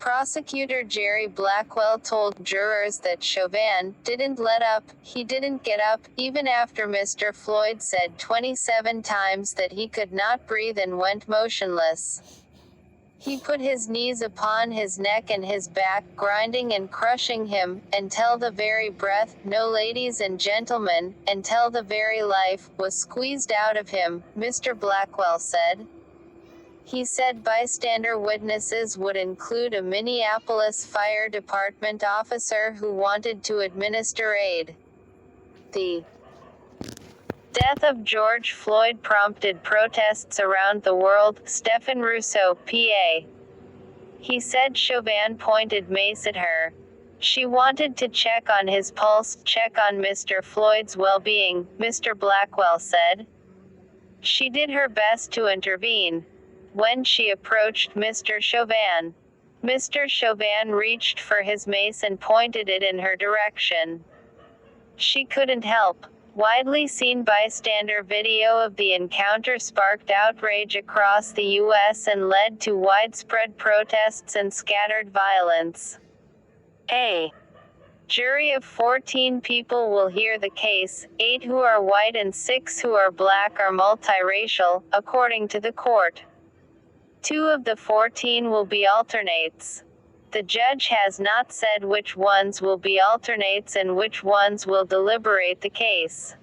Prosecutor Jerry Blackwell told jurors that Chauvin didn't let up, he didn't get up, even after Mr. Floyd said 27 times that he could not breathe and went motionless. He put his knees upon his neck and his back, grinding and crushing him, until the very breath, no ladies and gentlemen, until the very life, was squeezed out of him, Mr. Blackwell said. He said bystander witnesses would include a Minneapolis Fire Department officer who wanted to administer aid. The death of George Floyd prompted protests around the world, Stefan Rousseau, PA. He said Chauvin pointed Mace at her. She wanted to check on his pulse, check on Mr. Floyd's well-being, Mr. Blackwell said. She did her best to intervene. When she approached Mr. Chauvin, Mr. Chauvin reached for his mace and pointed it in her direction. She couldn't help. Widely seen bystander video of the encounter sparked outrage across the U.S. and led to widespread protests and scattered violence. A jury of 14 people will hear the case, 8 who are white and 6 who are black are multiracial, according to the court. 2 of the 14 will be alternates. The judge has not said which ones will be alternates and which ones will deliberate the case.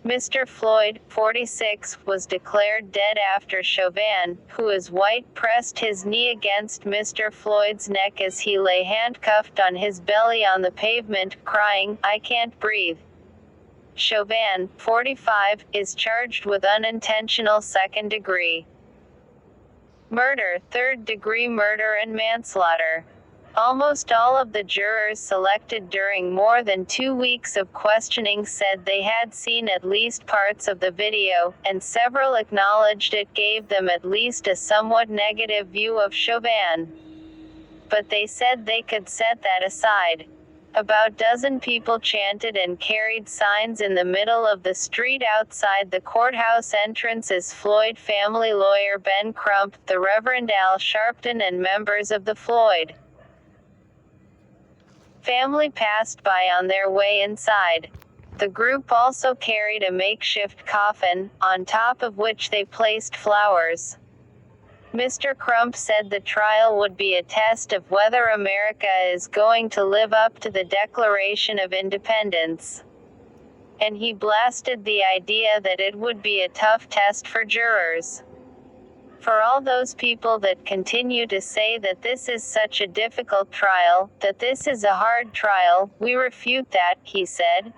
Mr. Floyd, 46, was declared dead after Chauvin, who is white, pressed his knee against Mr. Floyd's neck as he lay handcuffed on his belly on the pavement, crying, "I can't breathe." Chauvin, 45, is charged with unintentional second-degree murder, third-degree murder and manslaughter. Almost all of the jurors selected during more than 2 weeks of questioning said they had seen at least parts of the video, and several acknowledged it gave them at least a somewhat negative view of Chauvin. But they said they could set that aside. About a dozen people chanted and carried signs in the middle of the street outside the courthouse entrance as Floyd family lawyer Ben Crump, the Reverend Al Sharpton and members of the Floyd family passed by on their way inside. The group also carried a makeshift coffin, on top of which they placed flowers. Mr. Crump said the trial would be a test of whether America is going to live up to the Declaration of Independence. And he blasted the idea that it would be a tough test for jurors. For all those people that continue to say that this is such a difficult trial, that this is a hard trial, we refute that, he said.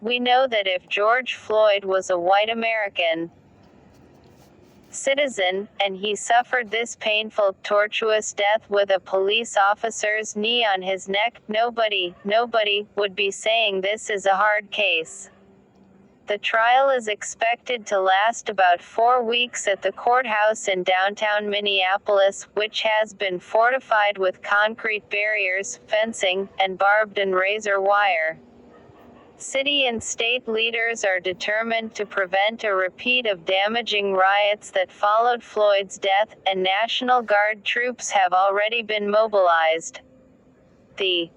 We know that if George Floyd was a white American citizen, and he suffered this painful, tortuous death with a police officer's knee on his neck, nobody would be saying this is a hard case. The trial is expected to last about 4 weeks at the courthouse in downtown Minneapolis, which has been fortified with concrete barriers, fencing, and barbed and razor wire. City and state leaders are determined to prevent a repeat of damaging riots that followed Floyd's death, and National Guard troops have already been mobilized. The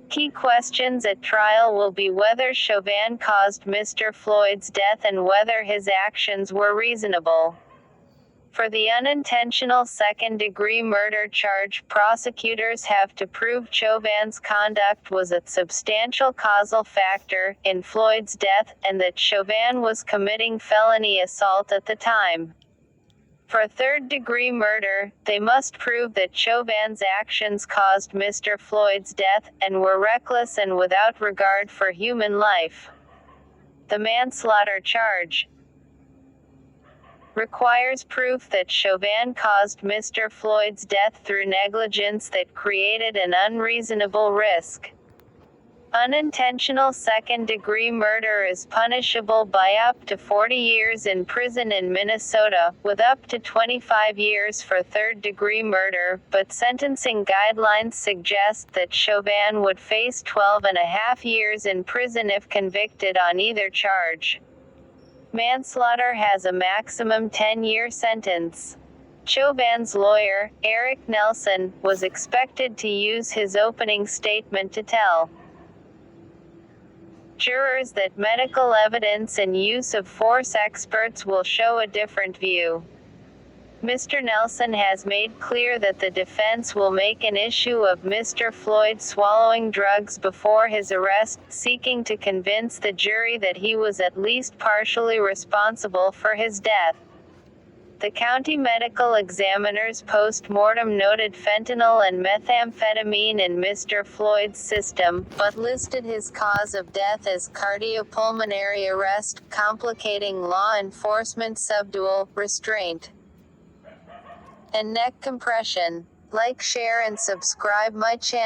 key questions at trial will be whether Chauvin caused Mr. Floyd's death and whether his actions were reasonable. For the unintentional second-degree murder charge, prosecutors have to prove Chauvin's conduct was a substantial causal factor in Floyd's death, and that Chauvin was committing felony assault at the time. For third-degree murder, they must prove that Chauvin's actions caused Mr. Floyd's death, and were reckless and without regard for human life. The manslaughter charge requires proof that Chauvin caused Mr. Floyd's death through negligence that created an unreasonable risk. Unintentional second-degree murder is punishable by up to 40 years in prison in Minnesota, with up to 25 years for third-degree murder, but sentencing guidelines suggest that Chauvin would face 12.5 years in prison if convicted on either charge. Manslaughter has a maximum 10-year sentence. Chauvin's lawyer, Eric Nelson, was expected to use his opening statement to tell jurors that medical evidence and use of force experts will show a different view. Mr. Nelson has made clear that the defense will make an issue of Mr. Floyd swallowing drugs before his arrest, seeking to convince the jury that he was at least partially responsible for his death. The county medical examiner's post-mortem noted fentanyl and methamphetamine in Mr. Floyd's system, but listed his cause of death as cardiopulmonary arrest, complicating law enforcement subdual, restraint, and neck compression. Like, share and subscribe my channel.